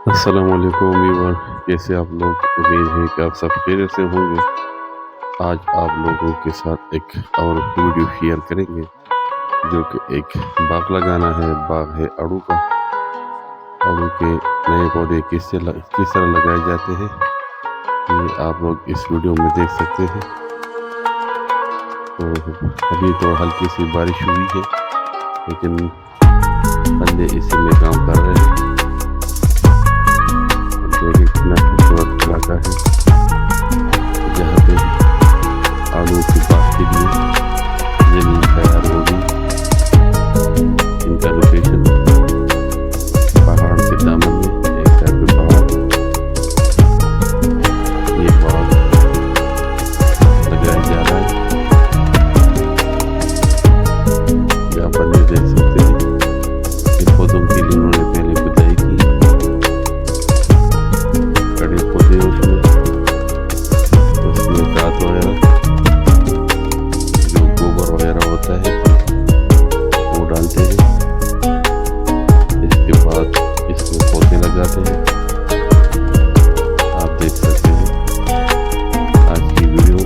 अस्सलाम वालेकुम व्यूअर, कैसे आप लोग? उम्मीद है कि आप सब खैरियत से होंगे। आज आप लोगों के साथ एक और वीडियो शेयर करेंगे जो कि एक बाग लगाना है। बाग है आड़ू का। आड़ू के नए पौधे किस तरह लगाए जाते हैं ये आप लोग इस वीडियो में देख सकते हैं। तो अभी तो हल्की सी बारिश हुई है लेकिन बंदे इसी में काम कर रहे हैं। देखिए कितना खूबसूरत इलाका है जहाँ पे आलू की बाग के लिए जमीन तैयार होगी। इनका लोकेशन पहाड़ के दामन में, एक साइड पे पहाड़, ये बाग लगाया जा रहा है। यहाँ पर नहीं देख सकते हैं इन पौधों के लिए उन्होंने पहले खुदाई की, कड़े पौधे उसमें खाद वगैरह जो गोबर वगैरह होता है वो डालते हैं। इसके बाद इसमें पौधे लगाते हैं। आप देख सकते हैं आज की वीडियो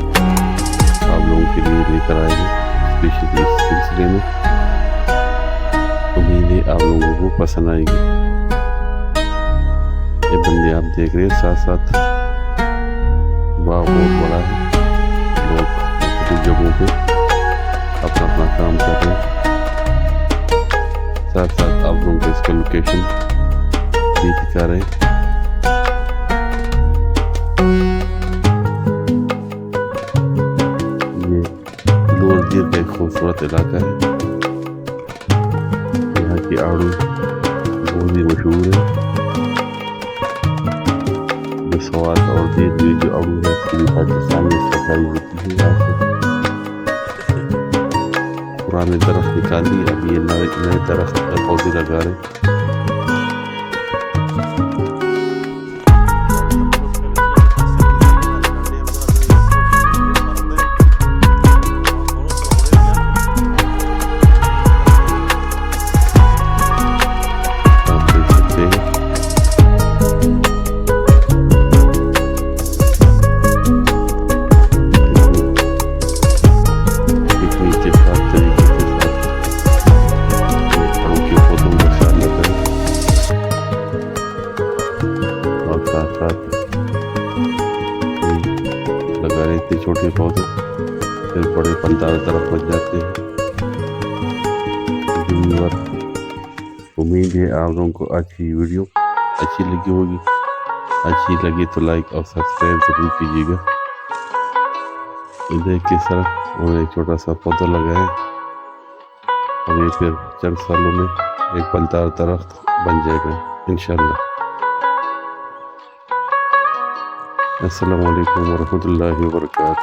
आप लोगों के लिए लेकर आए हैं स्पेशली इस सिलसिले में। उम्मीद है आप लोगों को पसंद आएगी। ये बंदे आप देख रहे हैं साथ साथ बाग बहुत बड़ा है। लोग कुछ जगहों पे अपना अपना काम कर रहे हैं। साथ साथ आप लोगों को इसका लोकेशन भी दिखा रहे हैं। ये लोअर दीर का एक खूबसूरत इलाका है। यहाँ की आड़ू बहुत ही मशहूर है। जो स्वाद और दीर में जो आड़ू है पूरी पाकिस्तान में सप्लाई होती है। यहाँ से पुराने दरख्त निकाल दिए, अब ये नए दरख्त पौधे लगा रहे। आप देख सकते हैं कितनी के साथ तरीके के साथ आड़ू के पौधों में शामिल करें और साथ साथ लगा रहे थे छोटे पौधे, फिर बड़े फलदार तरफ बच जाते हैं। उम्मीद है आप लोगों को आज की वीडियो अच्छी लगी होगी। अच्छी लगी तो लाइक और सब्सक्राइब जरूर कीजिएगा। इधर किस तरह उन्होंने एक छोटा सा पौधा लगाया और ये फिर चंद सालों में एक फलदार दरख्त बन जाएगा इंशाल्लाह। अस्सलाम वालेकुम वरहमतुल्लाहि वबरकातुहू।